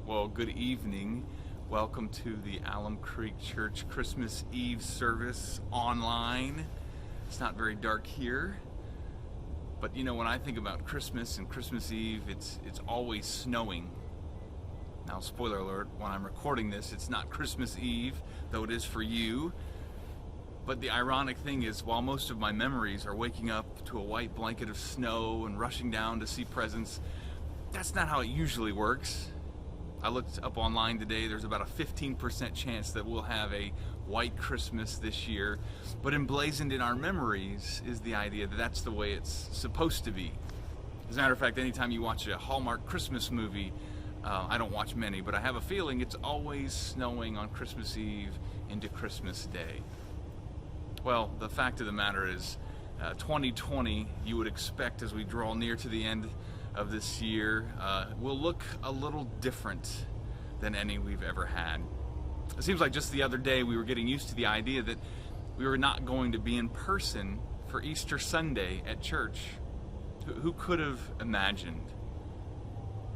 Well, good evening. Welcome to the Alum Creek Church Christmas Eve service online. It's not very dark here, but you know, when I think about Christmas and Christmas Eve, it's always snowing. Now, spoiler alert, when I'm recording this, it's not Christmas Eve, though it is for you. But the ironic thing is, while most of my memories are waking up to a white blanket of snow and rushing down to see presents, that's not how it usually works. I looked up online today, there's about a 15% chance that we'll have a white Christmas this year, but emblazoned in our memories is the idea that that's the way it's supposed to be. As a matter of fact, anytime you watch a Hallmark Christmas movie, I don't watch many, but I have a feeling it's always snowing on Christmas Eve into Christmas Day. Well, the fact of the matter is, 2020, you would expect as we draw near to the end of this year, will look a little different than any we've ever had. It seems like just the other day we were getting used to the idea that we were not going to be in person for Easter Sunday at church. Who could have imagined?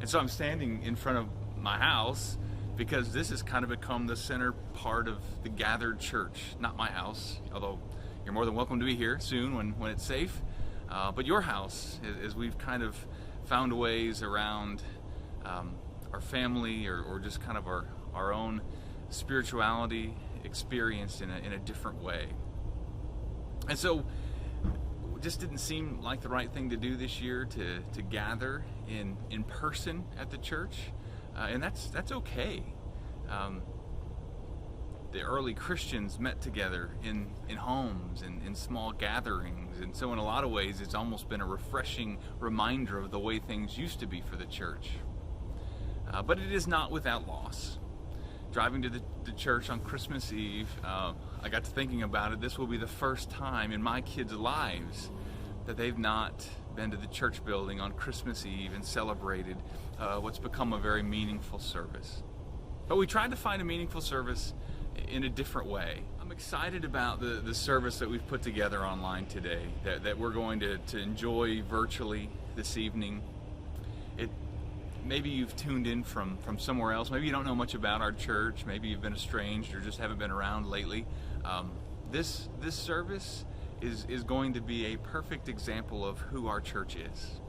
And so I'm standing in front of my house because this has kind of become the center part of the gathered church. Not my house, although you're more than welcome to be here soon when it's safe. But your house, as we've kind of found ways around our family or just kind of our own spirituality experienced in a different way. And so it just didn't seem like the right thing to do this year to gather in person at the church, and that's okay. The early Christians met together in homes and in small gatherings, and so in a lot of ways it's almost been a refreshing reminder of the way things used to be for the church. But it is not without loss. Driving to the church on Christmas Eve, I got to thinking about it. This will be the first time in my kids' lives that they've not been to the church building on Christmas Eve and celebrated what's become a very meaningful service. But we tried to find a meaningful service in a different way. I'm excited about the service that we've put together online today, that we're going to enjoy virtually this evening. Maybe you've tuned in from somewhere else. Maybe you don't know much about our church. Maybe you've been estranged or just haven't been around lately. This service is going to be a perfect example of who our church is.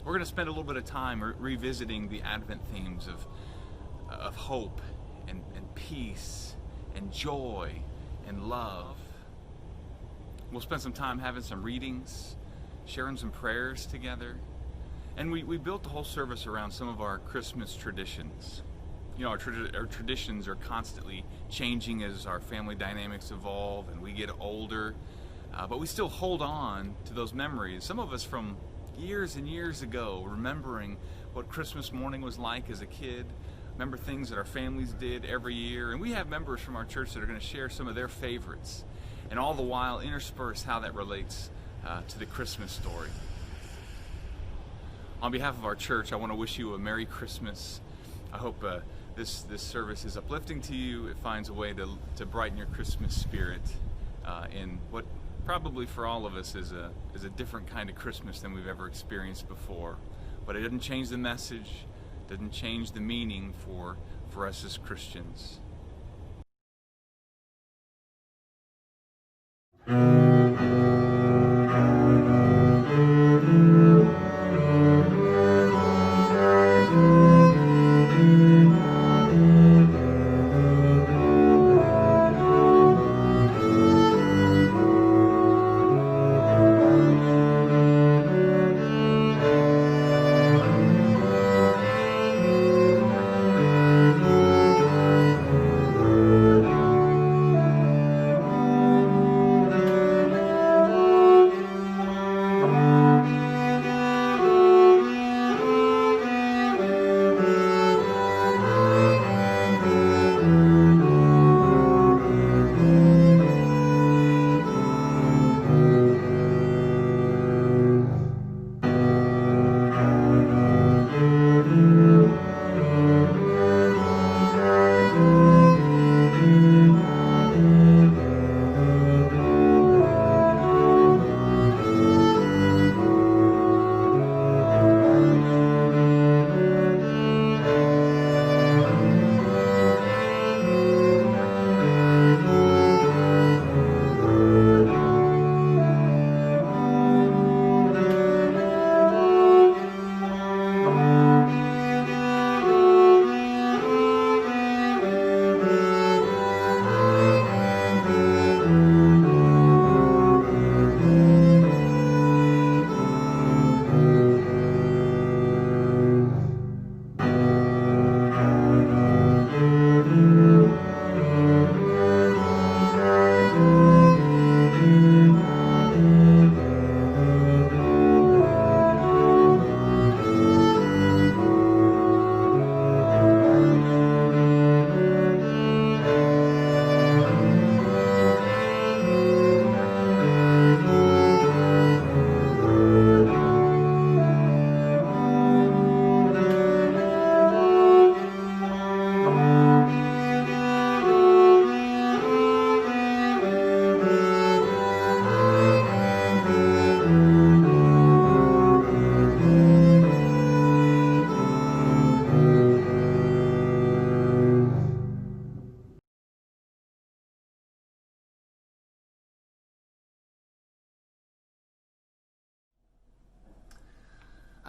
We're going to spend a little bit of time revisiting the Advent themes of hope and peace and joy and love. We'll spend some time having some readings, sharing some prayers together, and we built the whole service around some of our Christmas traditions. You know, our traditions are constantly changing as our family dynamics evolve and we get older, but we still hold on to those memories. Some of us from years and years ago, remembering what Christmas morning was like as a kid, remember things that our families did every year, and we have members from our church that are going to share some of their favorites, and all the while intersperse how that relates to the Christmas story. On behalf of our church, I want to wish you a Merry Christmas. I hope this service is uplifting to you. It finds a way to brighten your Christmas spirit in what probably for all of us is a different kind of Christmas than we've ever experienced before. But it doesn't change the message. Doesn't change the meaning for us as Christians.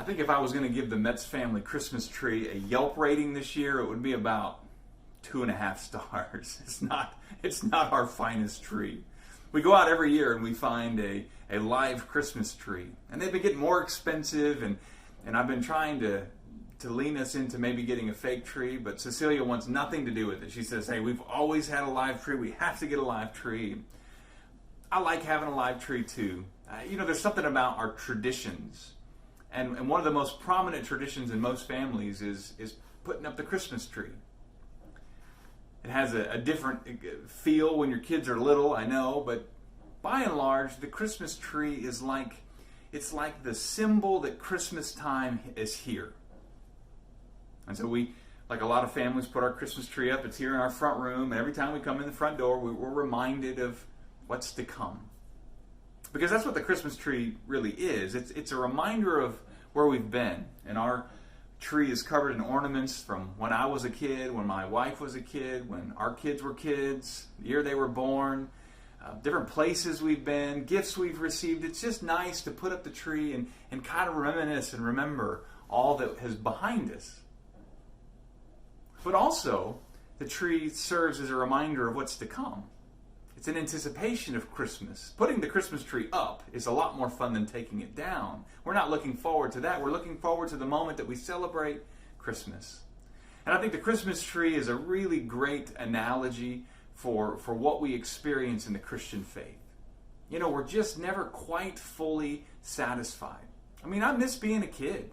I think if I was going to give the Metz family Christmas tree a Yelp rating this year, it would be about 2.5 stars. It's not our finest tree. We go out every year and we find a live Christmas tree, and they've been getting more expensive, and I've been trying to lean us into maybe getting a fake tree, but Cecilia wants nothing to do with it. She says, hey, we've always had a live tree. We have to get a live tree. I like having a live tree too. There's something about our traditions. And one of the most prominent traditions in most families is putting up the Christmas tree. It has a different feel when your kids are little, I know, but by and large, the Christmas tree is like the symbol that Christmas time is here. And so we, like a lot of families, put our Christmas tree up. It's here in our front room, and every time we come in the front door, we're reminded of what's to come. Because that's what the Christmas tree really is. It's a reminder of where we've been. And our tree is covered in ornaments from when I was a kid, when my wife was a kid, when our kids were kids, the year they were born, different places we've been, gifts we've received. It's just nice to put up the tree and kind of reminisce and remember all that is behind us. But also, the tree serves as a reminder of what's to come. It's an anticipation of Christmas. Putting the Christmas tree up is a lot more fun than taking it down. We're not looking forward to that. We're looking forward to the moment that we celebrate Christmas. And I think the Christmas tree is a really great analogy for what we experience in the Christian faith. We're just never quite fully satisfied. I miss being a kid.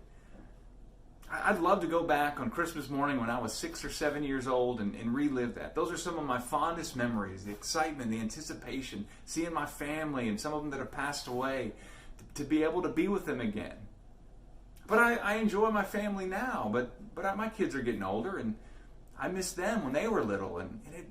I'd love to go back on Christmas morning when I was 6 or 7 years old and relive that. Those are some of my fondest memories, the excitement, the anticipation, seeing my family and some of them that have passed away, to be able to be with them again. But I enjoy my family now, but my kids are getting older, and I miss them when they were little.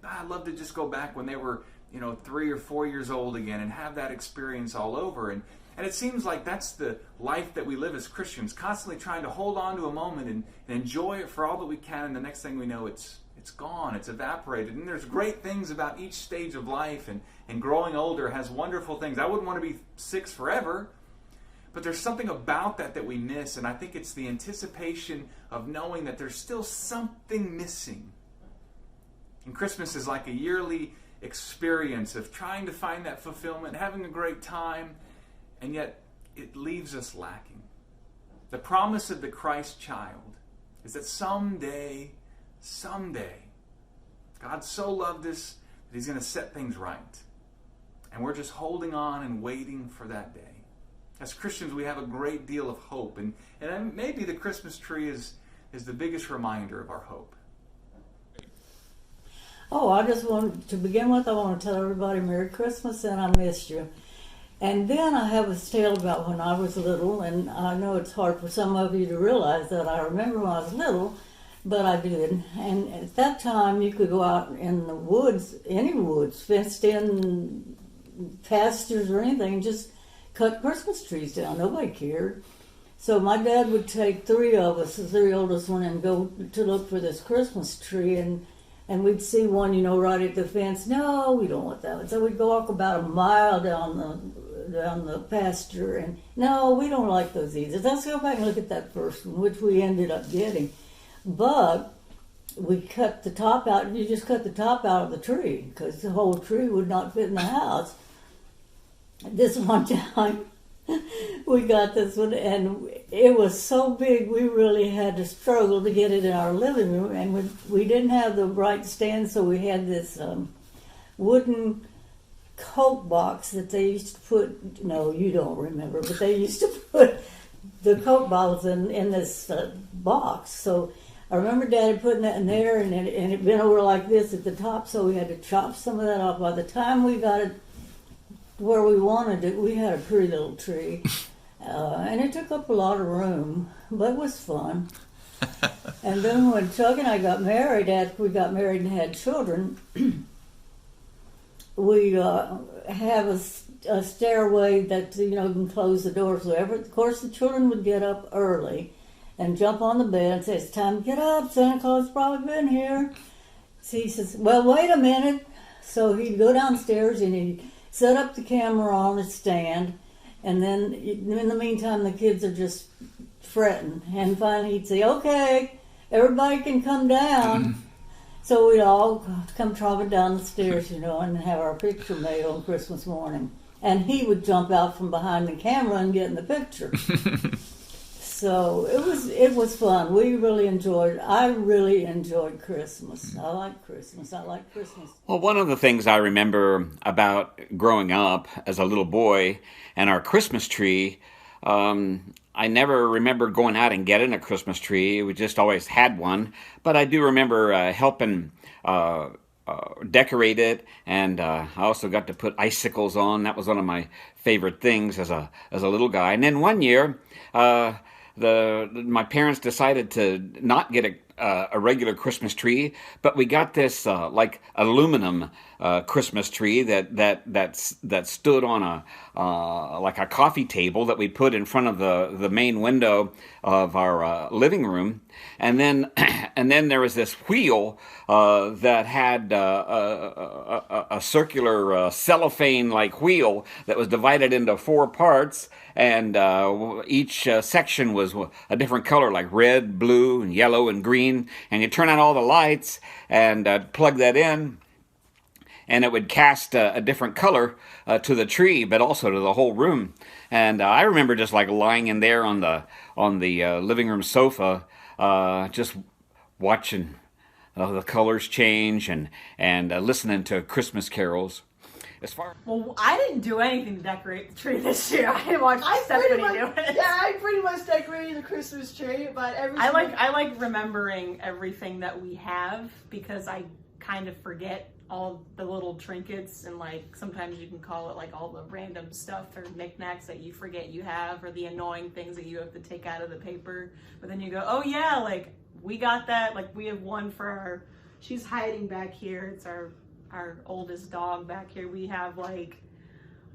I'd love to just go back when they were 3 or 4 years old again and have that experience all over. And it seems like that's the life that we live as Christians, constantly trying to hold on to a moment and enjoy it for all that we can, and the next thing we know, it's gone, it's evaporated. And there's great things about each stage of life, and growing older has wonderful things. I wouldn't want to be 6 forever, but there's something about that we miss, and I think it's the anticipation of knowing that there's still something missing. And Christmas is like a yearly experience of trying to find that fulfillment, having a great time, and yet it leaves us lacking. The promise of the Christ child is that someday, God so loved us that He's going to set things right. And we're just holding on and waiting for that day. As Christians, we have a great deal of hope, and maybe the Christmas tree is the biggest reminder of our hope. Oh, I just want to begin with, I want to tell everybody Merry Christmas and I missed you. And then I have a tale about when I was little, and I know it's hard for some of you to realize that I remember when I was little, but I did. And at that time, you could go out in the woods, any woods, fenced in pastures or anything, and just cut Christmas trees down. Nobody cared. So my dad would take 3 of us, the 3 oldest one, and go to look for this Christmas tree, and we'd see one, right at the fence. No, we don't want that one. So we'd go walk about a mile down the pasture, and no, we don't like those either. Let's go back and look at that first one, which we ended up getting. But we cut the top out. You just cut the top out of the tree because the whole tree would not fit in the house. This one time, we got this one, and it was so big we really had to struggle to get it in our living room, and we didn't have the right stand, so we had this wooden Coke box that they used to put, no, you don't remember, but they used to put the Coke bottles in this box. So I remember Daddy putting that in there, and it bent over like this at the top, so we had to chop some of that off. By the time we got it where we wanted it, we had a pretty little tree, and it took up a lot of room, but it was fun. And then when Chuck and I got married, after we got married and had children, we have a stairway that can close the door. So of course the children would get up early and jump on the bed and say, "It's time to get up. Santa Claus has probably been here." So he says, "Well, wait a minute." So he'd go downstairs and he'd set up the camera on a stand, and then in the meantime the kids are just fretting. And finally he'd say, okay, everybody can come down. So we'd all come tromping down the stairs, and have our picture made on Christmas morning. And he would jump out from behind the camera and get in the picture. So it was fun. We really enjoyed it. I really enjoyed Christmas. I like Christmas. Well, one of the things I remember about growing up as a little boy and our Christmas tree, I never remember going out and getting a Christmas tree. We just always had one. But I do remember helping decorate it, and I also got to put icicles on. That was one of my favorite things as a little guy. And then one year, my parents decided to not get a regular Christmas tree, but we got this like aluminum Christmas tree that stood on like a coffee table that we put in front of the main window of our living room, and then there was this wheel that had a circular cellophane like wheel that was divided into 4 parts, and each section was a different color, like red, blue, and yellow, and green. And you turn on all the lights and plug that in, and it would cast a different color to the tree, but also to the whole room. And I remember just like lying in there on the living room sofa, just watching the colors change and listening to Christmas carols. Well, I didn't do anything to decorate the tree this year. I watched Stephanie do it. Yeah, I pretty much decorated the Christmas tree, but I like remembering everything that we have, because I kind of forget all the little trinkets, and like sometimes you can call it like all the random stuff or knickknacks that you forget you have, or the annoying things that you have to take out of the paper. But then you go, oh yeah, like we got that. Like we have one for she's hiding back here. It's our oldest dog back here. We have like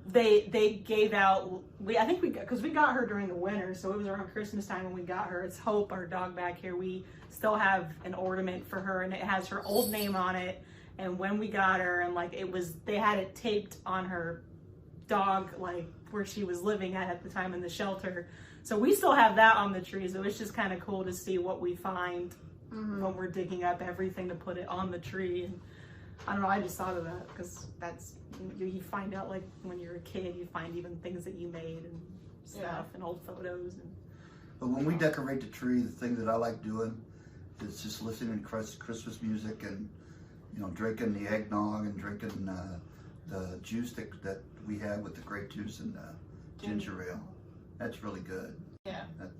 they gave out, I think because we got her during the winter, so it was around Christmas time when we got her. It's Hope, our dog back here. We still have an ornament for her, and it has her old name on it, and when we got her, and like they had it taped on her dog, like where she was living at the time in the shelter. So we still have that on the tree, so it's just kind of cool to see what we find when we're digging up everything to put it on the tree. And I don't know, I just thought of that because that's, you find out like when you're a kid, you find even things that you made and stuff, and old photos. But when we decorate the tree, the thing that I like doing is just listening to Christmas music and, drinking the eggnog and drinking the juice that we have with the grape juice and ginger ale. That's really good. Yeah. That's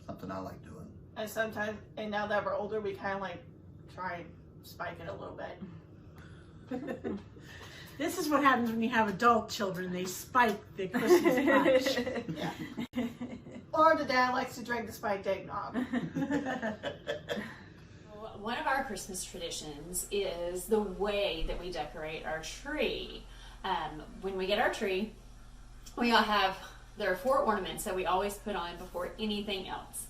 something I like doing. And sometimes, and now that we're older, we kind of like try and spike it a little bit. This is what happens when you have adult children. They spike the Christmas punch. Yeah. Or the dad likes to drink the spiked eggnog. One of our Christmas traditions is the way that we decorate our tree. When we get our tree, there are 4 ornaments that we always put on before anything else.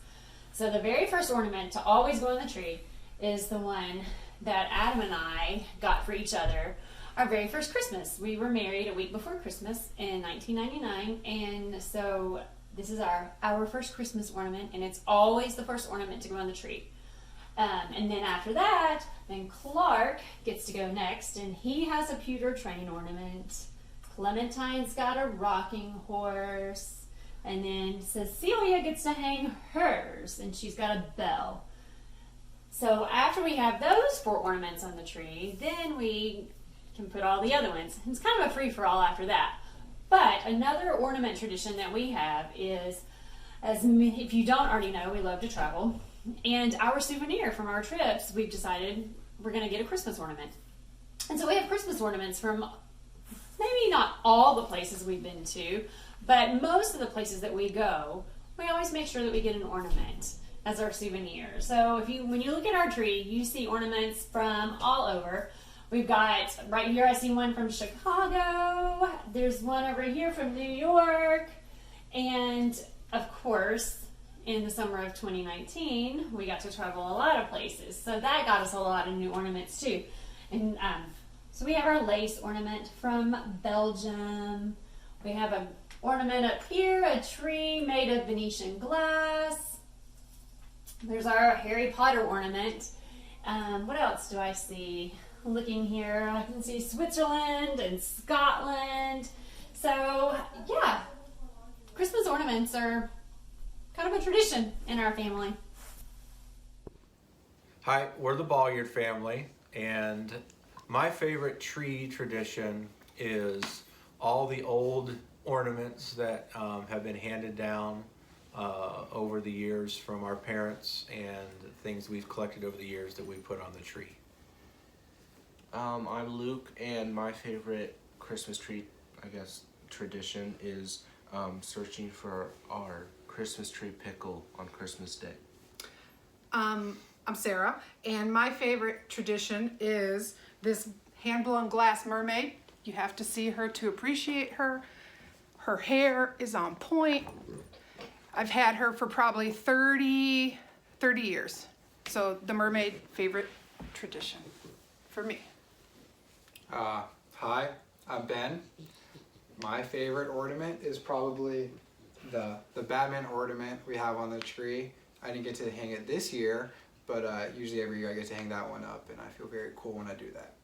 So the very first ornament to always go on the tree is the one that Adam and I got for each other our very first Christmas. We were married a week before Christmas in 1999, and so this is our first Christmas ornament, and it's always the first ornament to go on the tree. And then after that, then Clark gets to go next, and he has a pewter train ornament. Clementine's got a rocking horse, and then Cecilia gets to hang hers, and she's got a bell. So after we have those 4 ornaments on the tree, then we can put all the other ones. It's kind of a free-for-all after that. But another ornament tradition that we have is, if you don't already know, we love to travel. And our souvenir from our trips, we've decided we're going to get a Christmas ornament. And so we have Christmas ornaments from maybe not all the places we've been to, but most of the places that we go, we always make sure that we get an ornament as our souvenir. So when you look at our tree, you see ornaments from all over. We've got, right here I see one from Chicago, there's one over here from New York, and of course, in the summer of 2019, we got to travel a lot of places. So that got us a lot of new ornaments too. And so we have our lace ornament from Belgium. We have ornament up here, a tree made of Venetian glass. There's our Harry Potter ornament. What else do I see? Looking here, I can see Switzerland and Scotland. So yeah, Christmas ornaments are kind of a tradition in our family. Hi, we're the Bolliard family, and my favorite tree tradition is all the old ornaments that have been handed down over the years from our parents, and things we've collected over the years that we put on the tree. I'm Luke, and my favorite Christmas tree, tradition is searching for our Christmas tree pickle on Christmas Day. I'm Sarah, and my favorite tradition is this hand-blown glass mermaid. You have to see her to appreciate her. Her hair is on point. I've had her for probably 30 years. So the mermaid, favorite tradition for me. Hi, I'm Ben. My favorite ornament is probably the Batman ornament we have on the tree. I didn't get to hang it this year, but usually every year I get to hang that one up, and I feel very cool when I do that.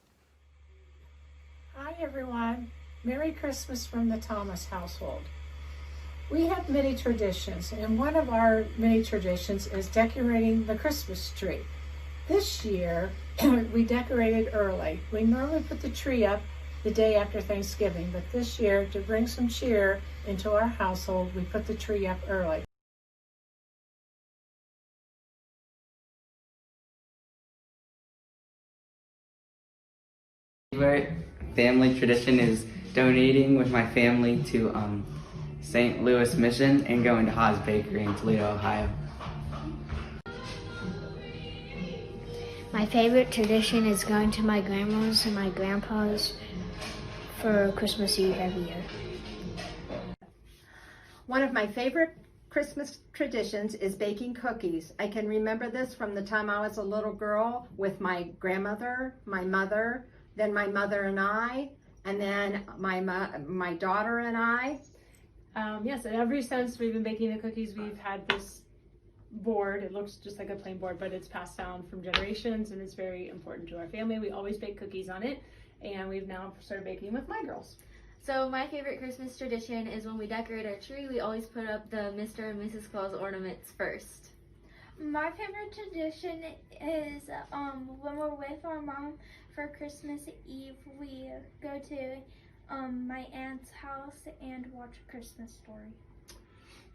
Hi everyone. Merry Christmas from the Thomas household. We have many traditions, and one of our many traditions is decorating the Christmas tree. This year, we decorated early. We normally put the tree up the day after Thanksgiving, but this year, to bring some cheer into our household, we put the tree up early. Favorite family tradition is donating with my family to St. Louis Mission and going to Haas Bakery in Toledo, Ohio. My favorite tradition is going to my grandma's and my grandpa's for Christmas Eve every year. One of my favorite Christmas traditions is baking cookies. I can remember this from the time I was a little girl with my grandmother, my mother, then my mother and I, and then my daughter and I. Yes, and ever since we've been baking the cookies, we've had this board. It looks just like a plain board, but it's passed down from generations, and it's very important to our family. We always bake cookies on it, and we've now started baking with my girls. So my favorite Christmas tradition is when we decorate our tree, we always put up the Mr. and Mrs. Claus ornaments first. My favorite tradition is when we're with our mom for Christmas Eve, we go to my aunt's house and watch A Christmas Story.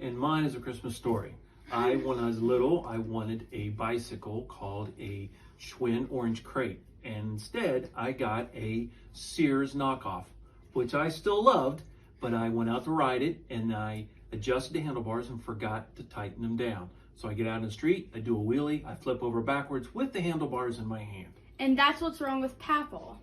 And mine is A Christmas Story. When I was little, I wanted a bicycle called a Schwinn Orange Crate. And instead, I got a Sears knockoff, which I still loved, but I went out to ride it and I adjusted the handlebars and forgot to tighten them down. So I get out in the street, I do a wheelie, I flip over backwards with the handlebars in my hand. And that's what's wrong with Papal.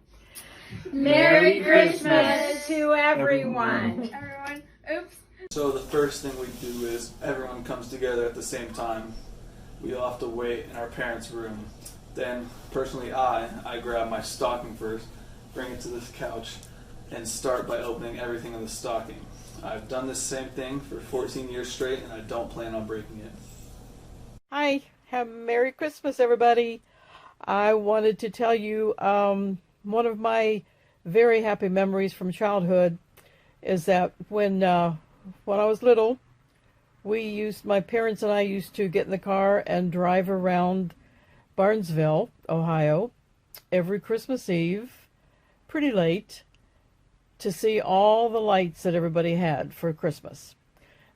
Merry Christmas to everyone. Everyone, oops. So the first thing we do is everyone comes together at the same time. We all have to wait in our parents' room. Then, personally, I grab my stocking first, bring it to this couch, and start by opening everything in the stocking. I've done this same thing for 14 years straight, and I don't plan on breaking it. Hi, have Merry Christmas, everybody. I wanted to tell you one of my very happy memories from childhood is that when I was little, my parents and I used to get in the car and drive around Barnesville, Ohio, every Christmas Eve, pretty late, to see all the lights that everybody had for Christmas.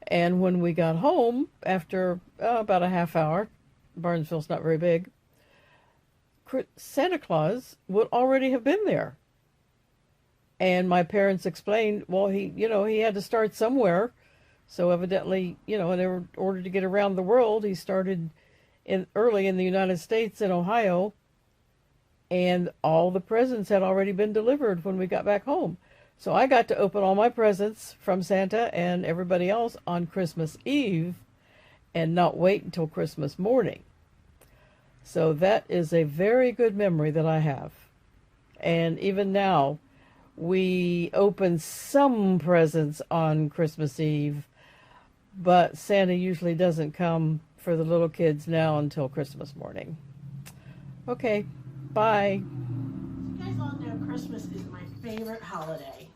And when we got home, after about a half hour, Barnesville's not very big, Santa Claus would already have been there. And my parents explained, well, he had to start somewhere. So evidently, in order to get around the world, he started early in the United States in Ohio, and all the presents had already been delivered when we got back home. So I got to open all my presents from Santa and everybody else on Christmas Eve and not wait until Christmas morning. So that is a very good memory that I have. And even now, We open some presents on Christmas Eve, but Santa usually doesn't come for the little kids now until Christmas morning. Okay, bye. You guys all know Christmas is my favorite holiday.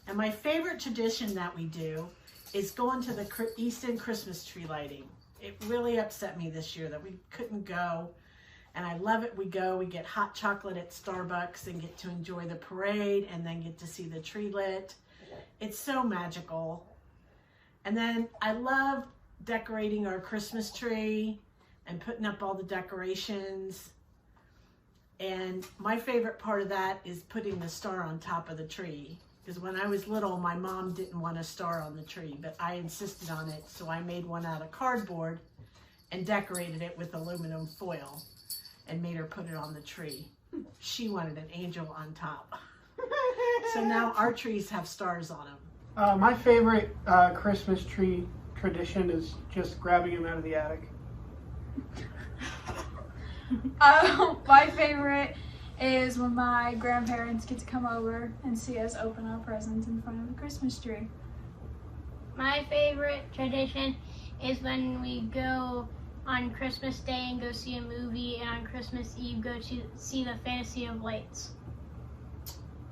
And my favorite tradition that we do is going to the East End Christmas tree lighting. It really upset me this year that we couldn't go. And I love it. We go, we get hot chocolate at Starbucks and get to enjoy the parade and then get to see the tree lit. It's so magical. And then I love decorating our Christmas tree and putting up all the decorations. And my favorite part of that is putting the star on top of the tree. Because when I was little, my mom didn't want a star on the tree, but I insisted on it. So I made one out of cardboard and decorated it with aluminum foil and made her put it on the tree. She wanted an angel on top. So now our trees have stars on them. My favorite Christmas tree tradition is just grabbing them out of the attic. My favorite is when my grandparents get to come over and see us open our presents in front of the Christmas tree. My favorite tradition is when we go on Christmas Day and go see a movie, and on Christmas Eve go to see the Fantasy of Lights.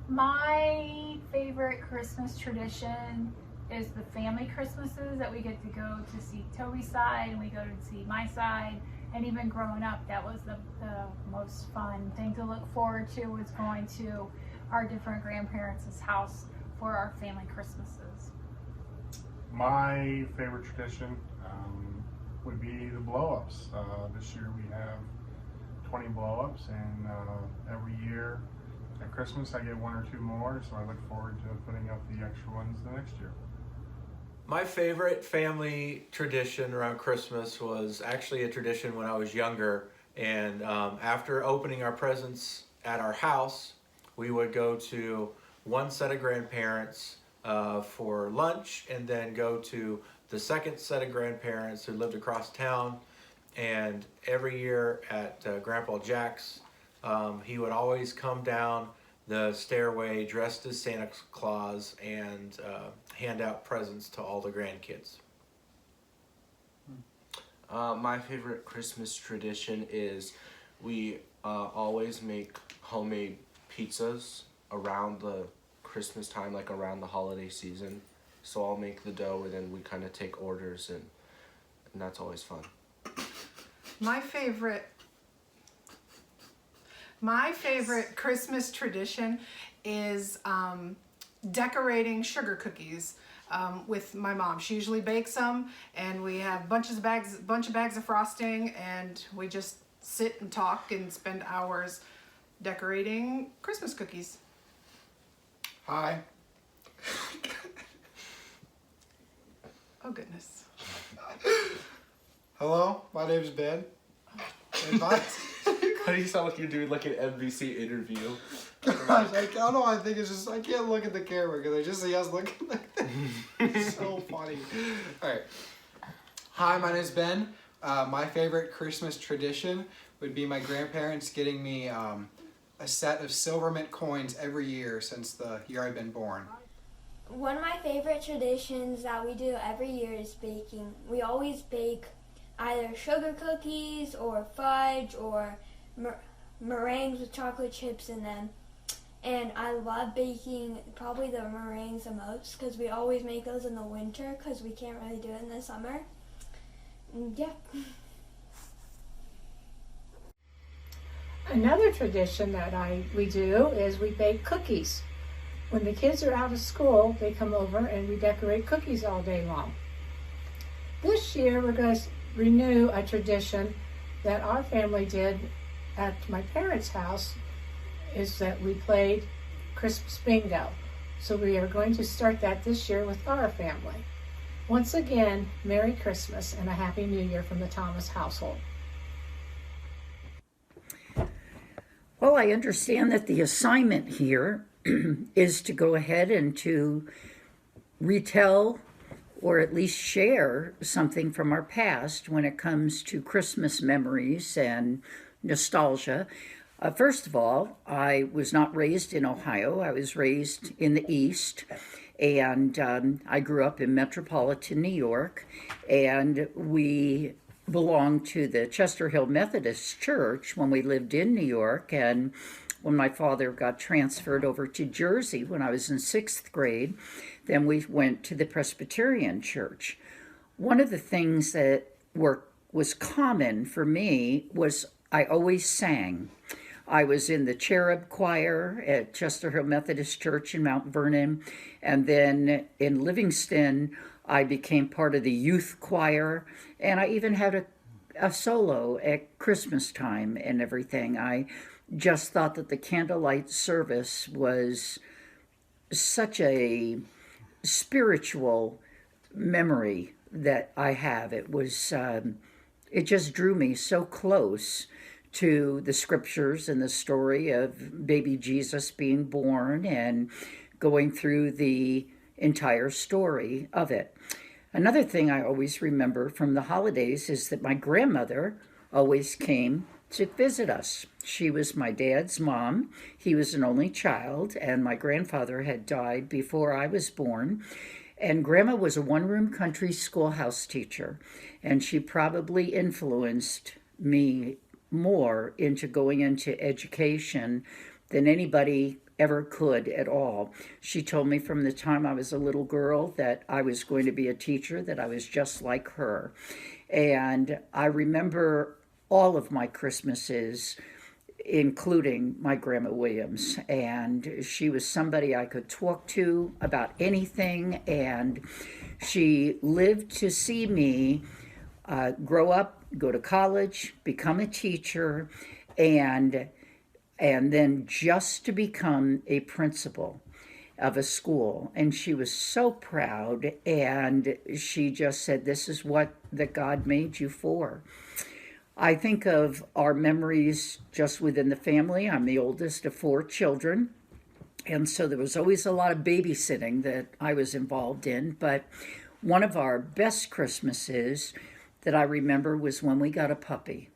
My favorite Christmas tradition is the family Christmases that we get to go to see Toby's side and we go to see my side. And even growing up, that was the most fun thing to look forward to, was going to our different grandparents' house for our family Christmases. My favorite tradition would be the blow-ups. This year we have 20 blow-ups, and every year at Christmas I get one or two more, so I look forward to putting up the extra ones the next year. My favorite family tradition around Christmas was actually a tradition when I was younger, and after opening our presents at our house, we would go to one set of grandparents for lunch, and then go to the second set of grandparents who lived across town. And every year at Grandpa Jack's, he would always come down the stairway dressed as Santa Claus and hand out presents to all the grandkids. My favorite Christmas tradition is we always make homemade pizzas around the Christmas time, like around the holiday season. So I'll make the dough and then we kind of take orders, and that's always fun. My favorite Christmas tradition is decorating sugar cookies with my mom. She usually bakes them, and we have bunch of bags of frosting, and we just sit and talk and spend hours decorating Christmas cookies. Hi. Oh goodness. Hello, my name's Ben. And Why do you sound like you're doing like an NBC interview? Gosh, I don't know. I think it's just I can't look at the camera because I just see us looking like that. It's so funny. All right. Hi, my name's Ben. My favorite Christmas tradition would be my grandparents getting me a set of silver mint coins every year since the year I've been born. One of my favorite traditions that we do every year is baking. We always bake either sugar cookies or fudge or meringues with chocolate chips in them. And I love baking probably the meringues the most because we always make those in the winter because we can't really do it in the summer. And yeah. Another tradition that we do is we bake cookies. When the kids are out of school, they come over and we decorate cookies all day long. This year we're going to renew a tradition that our family did at my parents' house, is that we played Christmas bingo. So we are going to start that this year with our family. Once again, Merry Christmas and a Happy New Year from the Thomas household. Well, I understand that the assignment here is to go ahead and to retell or at least share something from our past when it comes to Christmas memories and nostalgia. First of all, I was not raised in Ohio. I was raised in the East, and I grew up in metropolitan New York, and we belonged to the Chester Hill Methodist Church when we lived in New York. And when my father got transferred over to Jersey when I was in 6th grade, then we went to the Presbyterian Church. One of the things that was common for me was I always sang. I was in the cherub choir at Chester Hill Methodist Church in Mount Vernon, and then in Livingston, I became part of the youth choir, and I even had a solo at Christmas time and everything. I just thought that the candlelight service was such a spiritual memory that I have. It was, it just drew me so close to the scriptures and the story of baby Jesus being born and going through the entire story of it. Another thing I always remember from the holidays is that my grandmother always came to visit us. She was my dad's mom. He was an only child, and my grandfather had died before I was born. And Grandma was a one-room country schoolhouse teacher, and she probably influenced me more into going into education than anybody ever could at all. She told me from the time I was a little girl that I was going to be a teacher, that I was just like her. And I remember all of my Christmases, including my Grandma Williams. And she was somebody I could talk to about anything. And she lived to see me grow up, go to college, become a teacher, and then just to become a principal of a school. And she was so proud, and she just said, this is what that God made you for. I think of our memories just within the family. I'm the oldest of 4 children, and so there was always a lot of babysitting that I was involved in. But one of our best Christmases that I remember was when we got a puppy.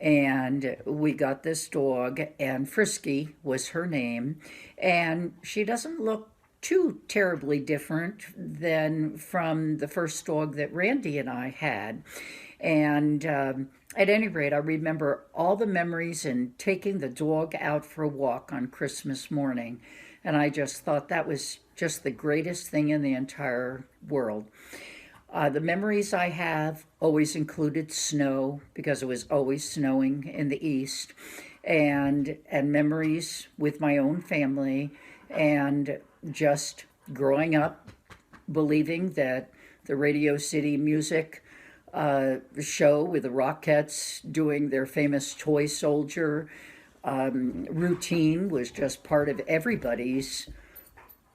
And we got this dog, and Frisky was her name, and she doesn't look too terribly different than from the first dog that Randy and I had. And at any rate, I remember all the memories and taking the dog out for a walk on Christmas morning, and I just thought that was just the greatest thing in the entire world. The memories I have always included snow, because it was always snowing in the East, and memories with my own family, and just growing up believing that the Radio City Music show with the Rockettes doing their famous Toy Soldier routine was just part of everybody's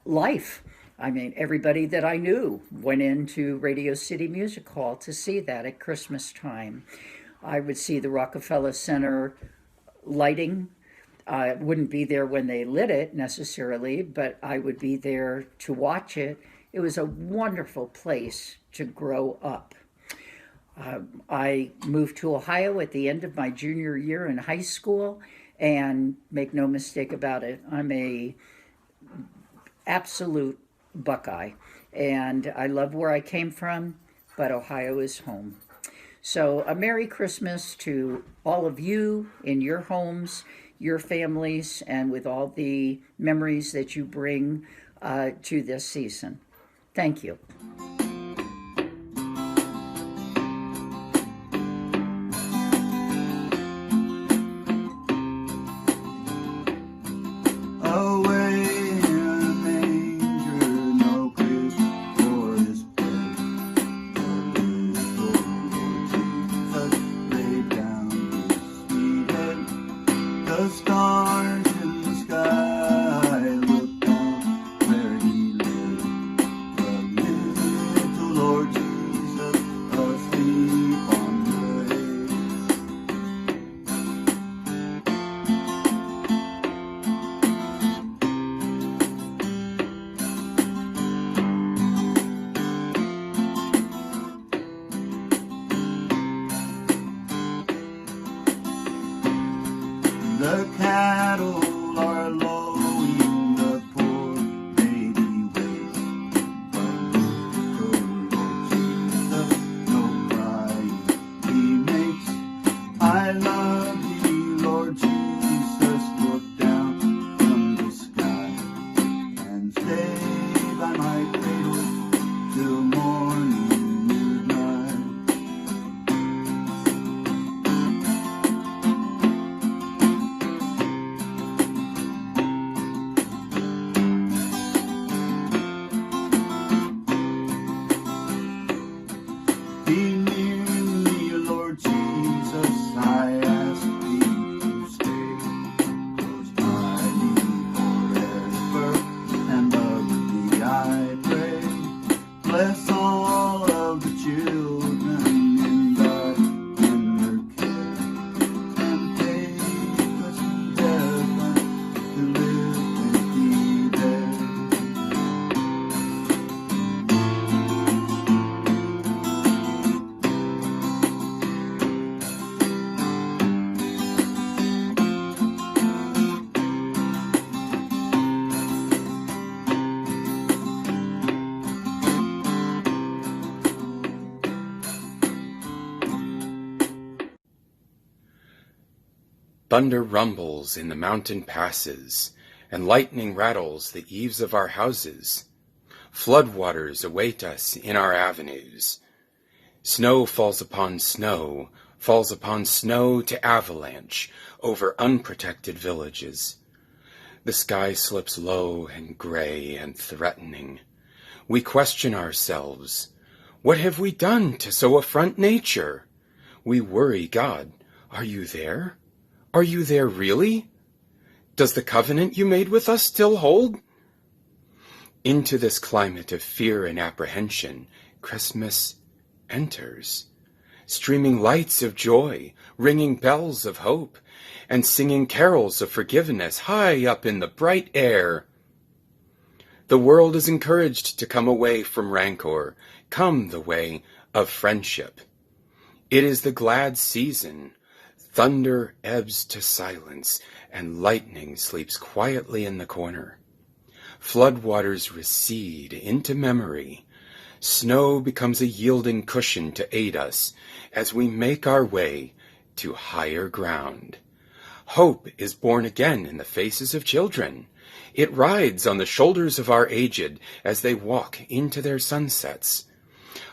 life. I mean, everybody that I knew went into Radio City Music Hall to see that at Christmas time. I would see the Rockefeller Center lighting. I wouldn't be there when they lit it necessarily, but I would be there to watch it. It was a wonderful place to grow up. I moved to Ohio at the end of my junior year in high school, and make no mistake about it, I'm a absolute Buckeye, and I love where I came from, but Ohio is home. So a Merry Christmas to all of you in your homes, your families, and with all the memories that you bring to this season. Thank you. The cattle are lowing, the poor baby waits. But Lord Jesus, no crying he makes. I love thee, Lord Jesus, look down from the sky and stay by my cradle till morning midnight. Be near me, Lord Jesus, I ask thee to stay close by me forever, and love thee I pray. Bless all of the children in thy tender care, and take us to heaven to live with thee there. Thunder rumbles in the mountain passes, and lightning rattles the eaves of our houses. Floodwaters await us in our avenues. Snow falls upon snow to avalanche over unprotected villages. The sky slips low and gray and threatening. We question ourselves. What have we done to so affront nature? We worry God. Are you there? Are you there really? Does the covenant you made with us still hold? Into this climate of fear and apprehension, Christmas enters, streaming lights of joy, ringing bells of hope, and singing carols of forgiveness high up in the bright air. The world is encouraged to come away from rancor, come the way of friendship. It is the glad season. Thunder ebbs to silence, and lightning sleeps quietly in the corner. Floodwaters recede into memory. Snow becomes a yielding cushion to aid us as we make our way to higher ground. Hope is born again in the faces of children. It rides on the shoulders of our aged as they walk into their sunsets.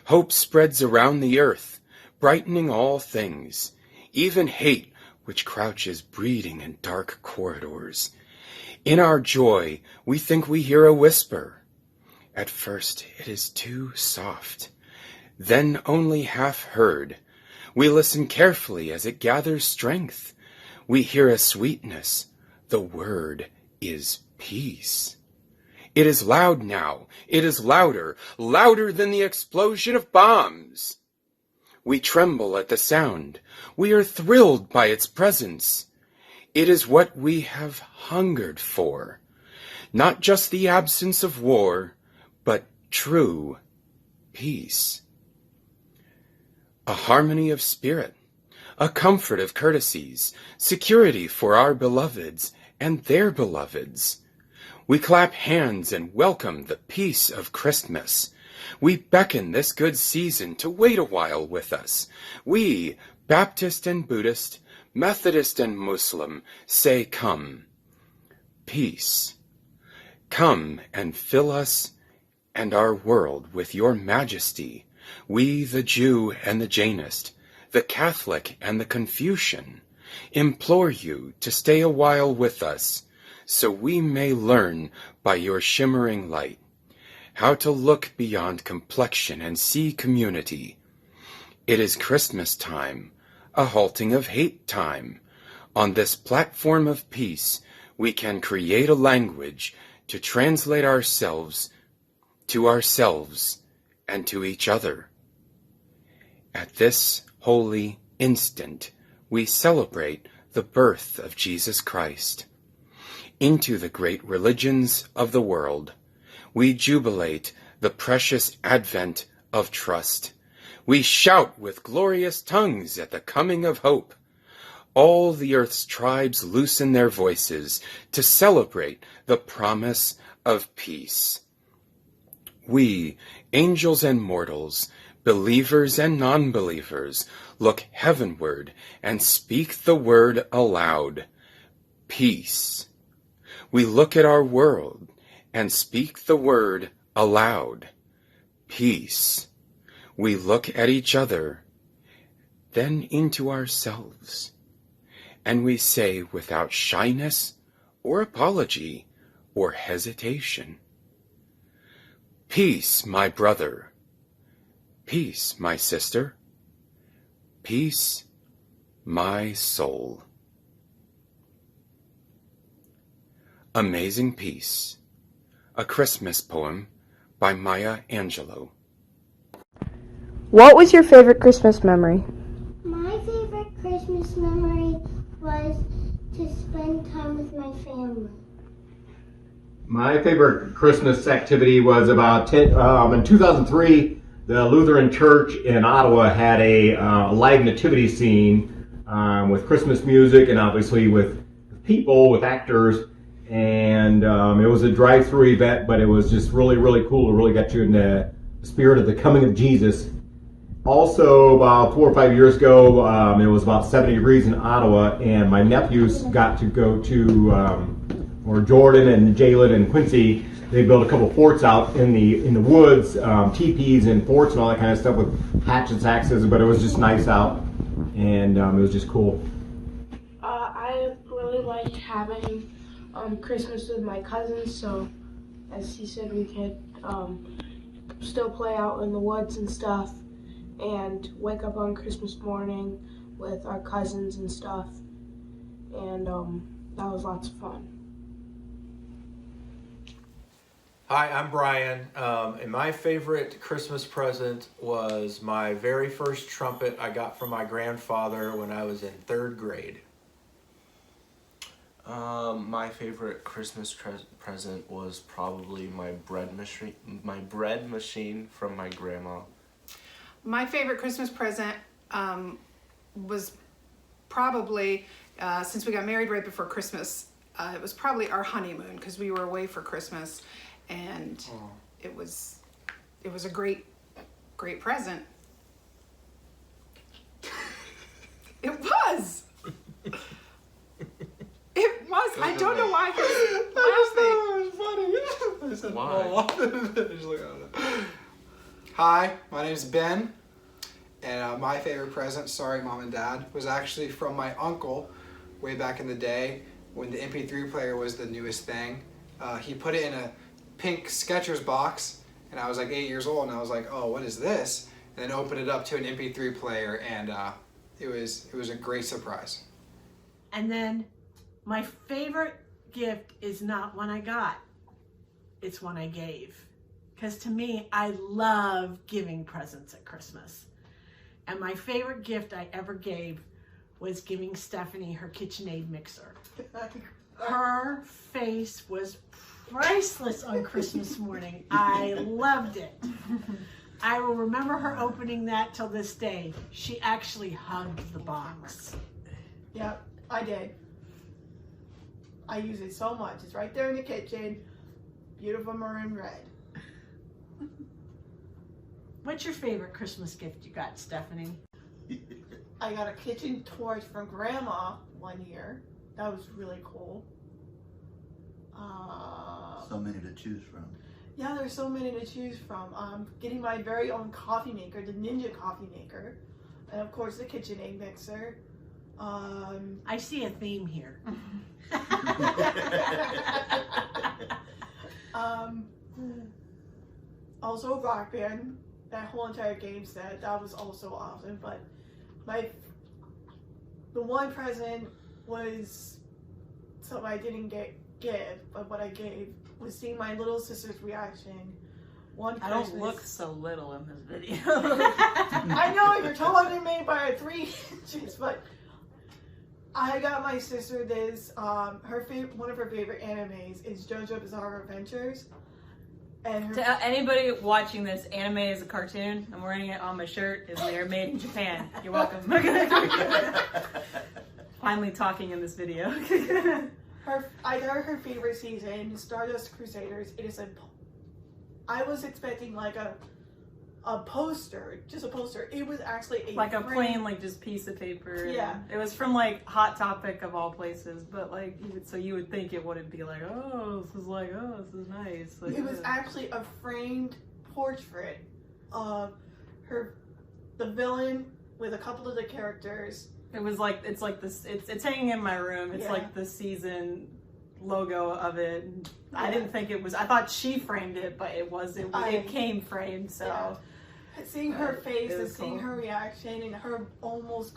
Hope spreads around the earth, brightening all things, even hate which crouches breeding in dark corridors. In our joy, we think we hear a whisper. At first, it is too soft, then only half heard. We listen carefully as it gathers strength. We hear a sweetness. The word is peace. It is loud now. It is louder, louder than the explosion of bombs. We tremble at the sound. We are thrilled by its presence. It is what we have hungered for. Not just the absence of war, but true peace. A harmony of spirit, a comfort of courtesies, security for our beloveds and their beloveds. We clap hands and welcome the peace of Christmas. We beckon this good season to wait a while with us. We, Baptist and Buddhist, Methodist and Muslim, say come. Peace. Come and fill us and our world with your majesty. We, the Jew and the Jainist, the Catholic and the Confucian, implore you to stay a while with us, so we may learn by your shimmering light how to look beyond complexion and see community. It is Christmas time, a halting of hate time. On this platform of peace, we can create a language to translate ourselves and to each other. At this holy instant, we celebrate the birth of Jesus Christ. Into the great religions of the world, we jubilate the precious advent of trust. We shout with glorious tongues at the coming of hope. all the earth's tribes loosen their voices to celebrate the promise of peace. We, angels and mortals, believers and non-believers, look heavenward and speak the word aloud. Peace. We look at our world and speak the word aloud. Peace. We look at each other, then into ourselves, and we say without shyness or apology or hesitation, peace, my brother. Peace, my sister. Peace, my soul. Amazing Peace, a Christmas poem by Maya Angelou. What was your favorite Christmas memory? My favorite Christmas memory was to spend time with my family. My favorite Christmas activity was about in 2003, the Lutheran Church in Ottawa had a live nativity scene with Christmas music and obviously with people, with actors. And it was a drive-through event, but it was just really, really cool to really get you in the spirit of the coming of Jesus. Also, about 4 or 5 years ago, it was about 70 degrees in Ottawa, and my nephews got to go to, or Jordan and Jalen and Quincy, they built a couple forts out in the woods, teepees and forts and all that kind of stuff with hatchets, axes, but it was just nice out, and it was just cool. I really liked having Christmas with my cousins, so as he said, we could still play out in the woods and stuff, and wake up on Christmas morning with our cousins and stuff, and that was lots of fun. Hi, I'm Brian, and my favorite Christmas present was my very first trumpet I got from my grandfather when I was in 3rd grade. My favorite Christmas present was probably my bread machine from my grandma. My favorite Christmas present was probably, since we got married right before Christmas, it was probably our honeymoon because we were away for Christmas, and it was a great present. It was. It was. I don't know why he's laughing. Why? Hi, my name's Ben, and my favorite present, sorry Mom and Dad, was actually from my uncle way back in the day when the MP3 player was the newest thing. He put it in a pink Skechers box, and I was like 8 years old, and I was like, oh, what is this? And then opened it up to an MP3 player, and it was a great surprise. And then my favorite gift is not one I got, it's one I gave. Because to me, I love giving presents at Christmas. And my favorite gift I ever gave was giving Stephanie her KitchenAid mixer. Her face was priceless on Christmas morning. I loved it. I will remember her opening that till this day. She actually hugged the box. Yep, I did. I use it so much. It's right there in the kitchen. Beautiful maroon red. What's your favorite Christmas gift you got, Stephanie? I got a kitchen torch from Grandma one year. That was really cool. So many to choose from. Yeah, there's so many to choose from. Getting my very own coffee maker, the Ninja coffee maker, and of course the KitchenAid mixer. I see a theme here. Also Rock Band, that whole entire game set, that was also awesome. But the one present was something I didn't give, but what I gave was seeing my little sister's reaction. I don't look so little in this video. I know you're taller than me by 3 inches, but I got my sister this. One of her favorite animes is JoJo's Bizarre Adventures. And To anybody watching this, anime is a cartoon. I'm wearing it on my shirt. They're made in Japan. You're welcome. finally talking in this video. I got her favorite season, Stardust Crusaders. It is I was expecting like a poster, just a poster. It was actually like a plain, like just piece of paper. Yeah. It was from like Hot Topic of all places, but like so you would think it wouldn't be like, oh, this is nice. Like, it was actually a framed portrait of the villain with a couple of the characters. It was like it's hanging in my room. It's like the season logo of it. Yeah. I didn't think it was. I thought she framed it, but it was. It came framed. So yeah. Seeing her face and seeing cool. her reaction and her almost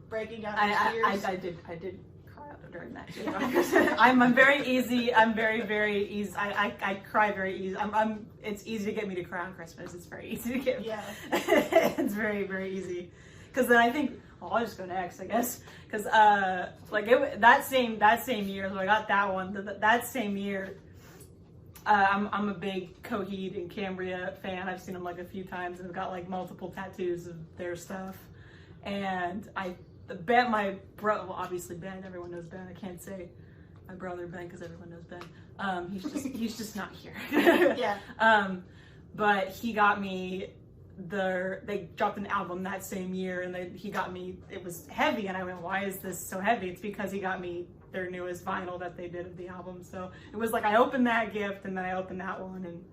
breaking down in tears. I did cry during that too. I'm very easy. I'm very easy. I cry very easy. It's easy to get me to cry on Christmas. It's very easy to get. Yeah. It's very easy. Because then I think. Well, I'll just go next, I guess, because that same year, so I got that one. That same year, I'm a big Coheed and Cambria fan. I've seen them like a few times, and I've got like multiple tattoos of their stuff. And my brother, well, obviously Ben, everyone knows Ben. I can't say my brother Ben because everyone knows Ben. He's just not here. Yeah. But he got me. They dropped an album that same year, and he got me. It was heavy, and I went, "Why is this so heavy?" It's because he got me their newest vinyl that they did of the album. So it was like I opened that gift, and then I opened that one, and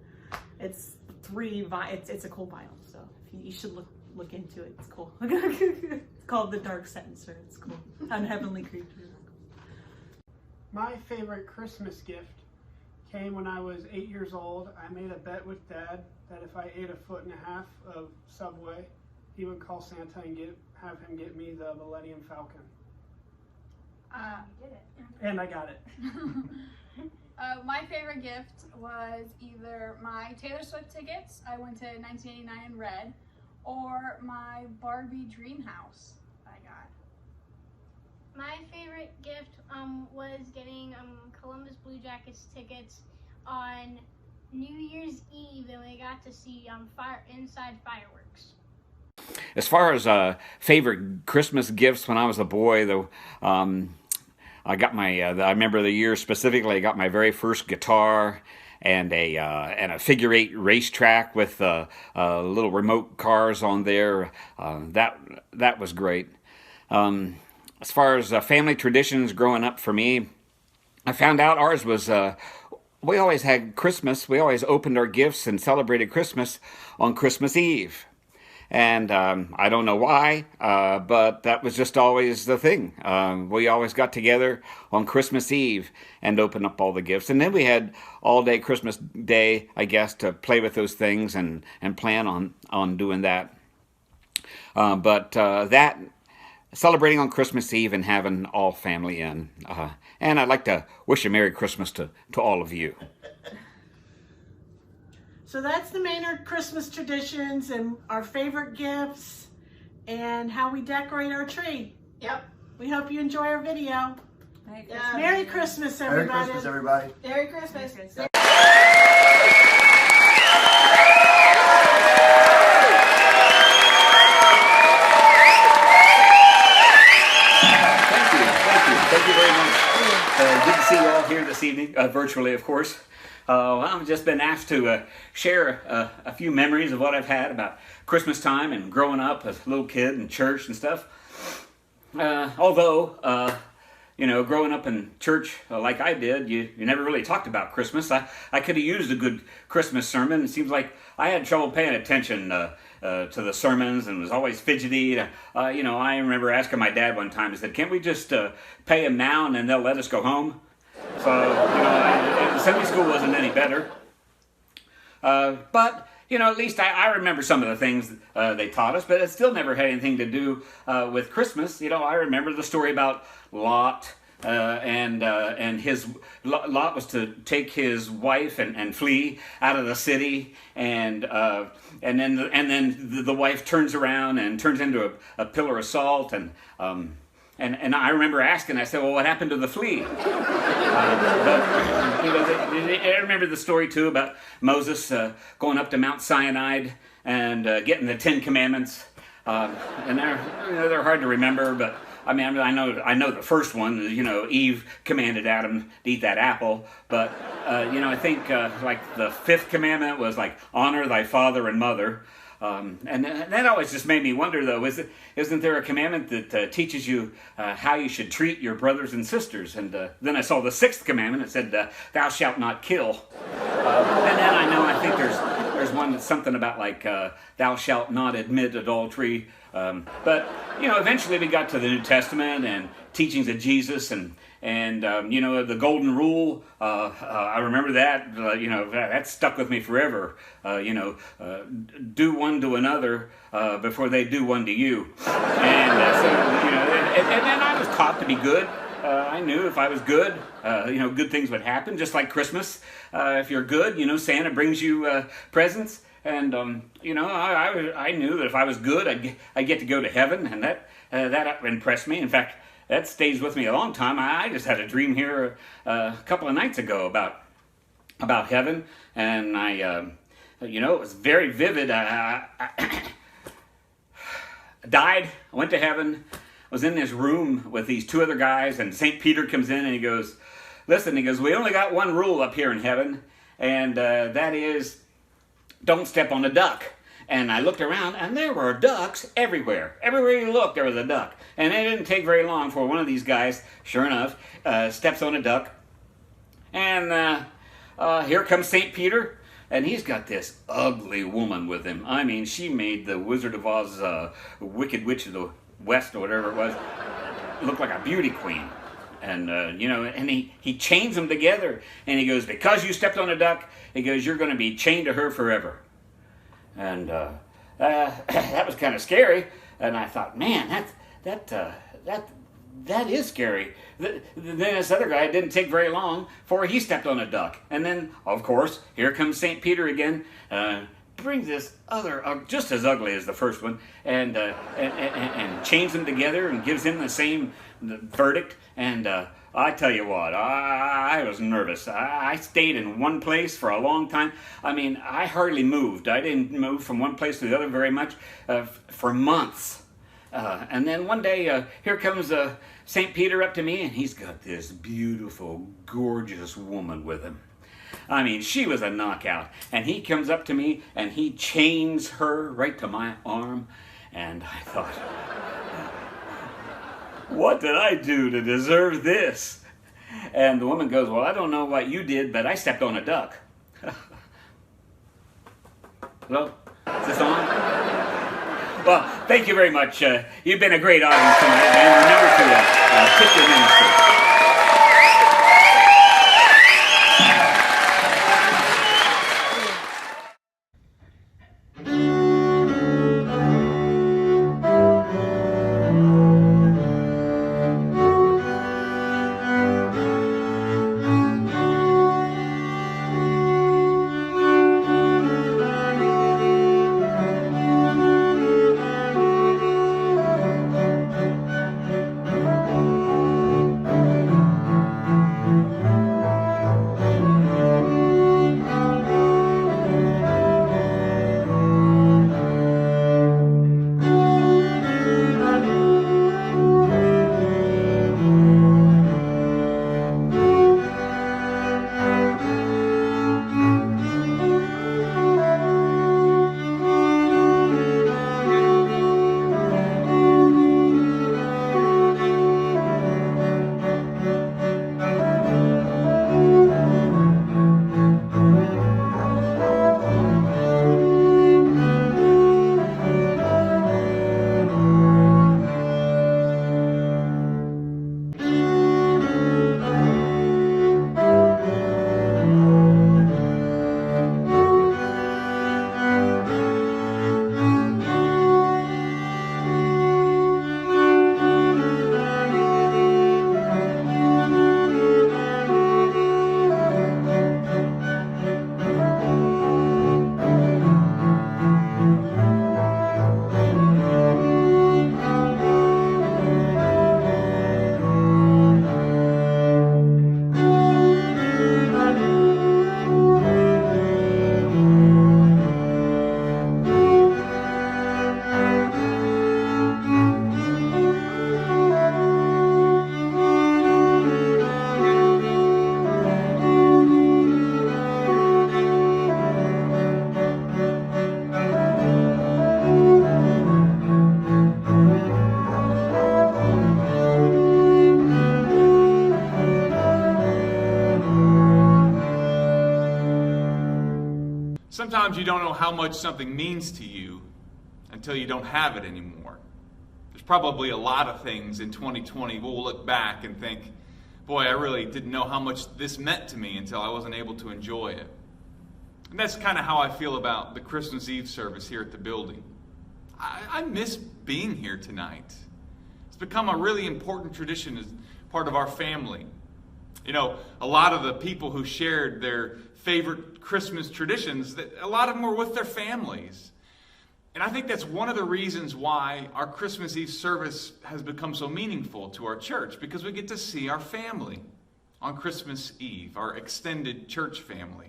it's it's a cool vinyl. So you should look into it. It's cool. It's called The Dark Sentencer. It's cool. Unheavenly Creature. My favorite Christmas gift came when I was 8 years old. I made a bet with Dad that if I ate 1.5 foot of Subway, he would call Santa and have him get me the Millennium Falcon. You did it. And I got it. My favorite gift was either my Taylor Swift tickets, I went to 1989 in red, or my Barbie dream house I got. My favorite gift was getting Columbus Blue Jackets tickets on New Year's Eve, and we got to see inside fireworks. As far as favorite Christmas gifts when I was a boy, though, I got my. I remember the year specifically. I got my very first guitar and a figure-8 racetrack with little remote cars on there. That was great. As far as family traditions growing up for me, I found out ours was. We always had Christmas. We always opened our gifts and celebrated Christmas on Christmas Eve. And I don't know why, but that was just always the thing. We always got together on Christmas Eve and opened up all the gifts. And then we had all day Christmas Day, I guess, to play with those things and plan on doing that. But that, celebrating on Christmas Eve and having all family in. And I'd like to wish a Merry Christmas to all of you. So that's the Maynard Christmas traditions and our favorite gifts and how we decorate our tree. Yep. We hope you enjoy our video. Merry Christmas, Merry everybody. Christmas, everybody. Merry Christmas. Thank you very much. Good to see you all here this evening, virtually, of course. I've just been asked to share a few memories of what I've had about Christmas time and growing up as a little kid in church and stuff. Although, growing up in church like I did, you never really talked about Christmas. I could have used a good Christmas sermon. It seems like I had trouble paying attention to the sermons and was always fidgety. I remember asking my dad one time, I said, can't we just pay them now and then they'll let us go home? So, Sunday school wasn't any better. But, at least I remember some of the things they taught us, but it still never had anything to do with Christmas. I remember the story about Lot. And his Lot was to take his wife and flee out of the city, and then the wife turns around and turns into a pillar of salt, and I remember asking, I said, well, what happened to the flea? I remember the story too about Moses going up to Mount Sinai and getting the 10 Commandments, and they're hard to remember, but I mean, I know the first one. Eve commanded Adam to eat that apple, but I think like the fifth commandment was like honor thy father and mother. And that always just made me wonder, though, isn't there a commandment that teaches you how you should treat your brothers and sisters? And then I saw the sixth commandment. It said, thou shalt not kill. And then I think there's one that's something about like, thou shalt not admit adultery. But eventually we got to the New Testament and teachings of Jesus and the golden rule. I remember that. That stuck with me forever. Do one to another before they do one to you. And then I was taught to be good. I knew if I was good, good things would happen. Just like Christmas, if you're good, Santa brings you presents. And I knew that if I was good, I'd get to go to heaven, and that impressed me. In fact, that stays with me a long time. I just had a dream here a couple of nights ago about heaven, and it was very vivid. I died, I went to heaven, I was in this room with these two other guys, and St. Peter comes in and he goes, listen, we only got one rule up here in heaven, and that is, don't step on a duck. And I looked around, and there were ducks everywhere. Everywhere you looked, there was a duck. And it didn't take very long for one of these guys, sure enough, steps on a duck. And here comes St. Peter, and he's got this ugly woman with him. I mean, she made the Wizard of Oz, Wicked Witch of the West, or whatever it was, look like a beauty queen. And, and he chains them together. And he goes, because you stepped on a duck, he goes, you're going to be chained to her forever. And that was kind of scary. And I thought, man, that is scary. Then this other guy, it didn't take very long before he stepped on a duck. And then, of course, here comes St. Peter again, brings this other, just as ugly as the first one, and chains them together and gives him the same verdict. And I tell you what, I was nervous. I stayed in one place for a long time. I mean, I hardly moved. I didn't move from one place to the other very much for months. And then one day, here comes St. Peter up to me, and he's got this beautiful, gorgeous woman with him. I mean, she was a knockout. And he comes up to me, and he chains her right to my arm. And I thought, what did I do to deserve this? And the woman goes, well, I don't know what you did, but I stepped on a duck. Hello? Is this on? Well, thank you very much. You've been a great audience tonight, and remember to tip your minister. sometimes you don't know how much something means to you until you don't have it anymore. There's probably a lot of things in 2020 we'll look back and think, boy, I really didn't know how much this meant to me until I wasn't able to enjoy it. And that's kind of how I feel about the Christmas Eve service here at the building. I miss being here tonight. It's become a really important tradition as part of our family. You know, a lot of the people who shared their favorite Christmas traditions, a lot of them were with their families. And I think that's one of the reasons why our Christmas Eve service has become so meaningful to our church, because we get to see our family on Christmas Eve, our extended church family.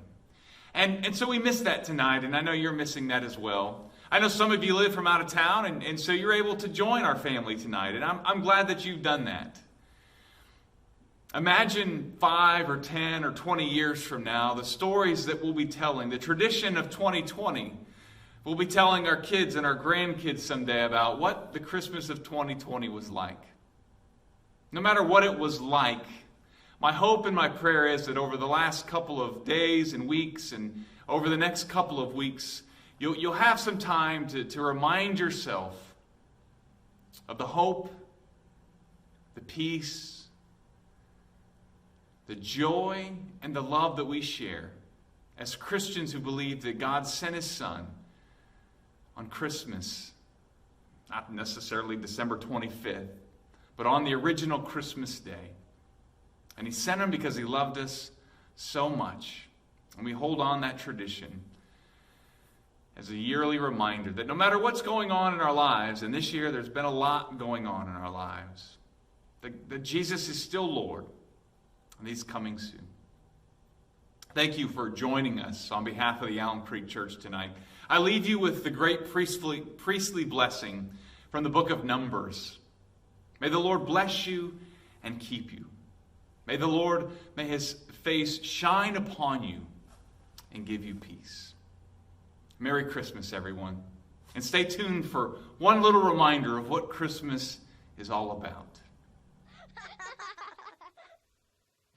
And so we miss that tonight, and I know you're missing that as well. I know some of you live from out of town, and so you're able to join our family tonight, and I'm glad that you've done that. Imagine 5 or 10 or 20 years from now, the stories that we'll be telling, the tradition of 2020. We'll be telling our kids and our grandkids someday about what the Christmas of 2020 was like. No matter what it was like, my hope and my prayer is that over the last couple of days and weeks and over the next couple of weeks, you'll have some time to remind yourself of the hope, the peace, the joy, and the love that we share as Christians who believe that God sent His Son on Christmas, not necessarily December 25th, but on the original Christmas day. And He sent Him because He loved us so much. And we hold on that tradition as a yearly reminder that no matter what's going on in our lives, and this year there's been a lot going on in our lives, that Jesus is still Lord, and He's coming soon. Thank you for joining us on behalf of the Alum Creek Church tonight. I leave you with the great priestly blessing from the book of Numbers. May the Lord bless you and keep you. May His face shine upon you and give you peace. Merry Christmas, everyone. And stay tuned for one little reminder of what Christmas is all about.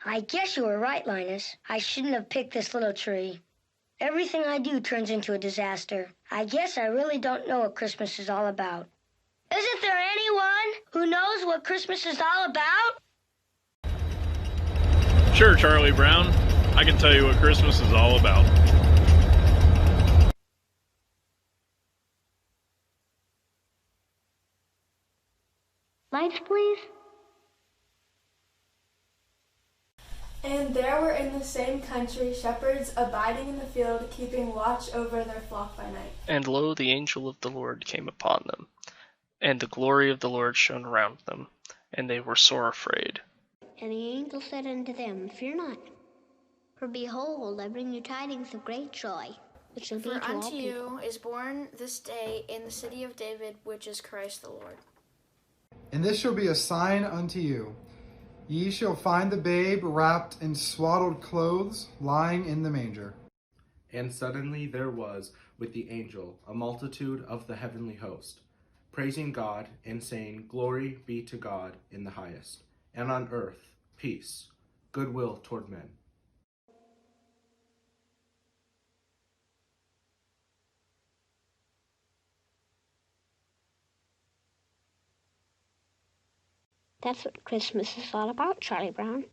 I guess you were right, Linus. I shouldn't have picked this little tree. Everything I do turns into a disaster. I guess I really don't know what Christmas is all about. Isn't there anyone who knows what Christmas is all about? Sure, Charlie Brown. I can tell you what Christmas is all about. Lights, please. And there were in the same country shepherds abiding in the field, keeping watch over their flock by night. And lo, the angel of the Lord came upon them, and the glory of the Lord shone around them, and they were sore afraid. And the angel said unto them, Fear not, for behold, I bring you tidings of great joy, which shall be to all people. For unto you is born this day in the city of David, which is Christ the Lord. And this shall be a sign unto you. Ye shall find the babe wrapped in swaddled clothes, lying in the manger. And suddenly there was with the angel a multitude of the heavenly host, praising God and saying, Glory be to God in the highest, and on earth peace, goodwill toward men. That's what Christmas is all about, Charlie Brown.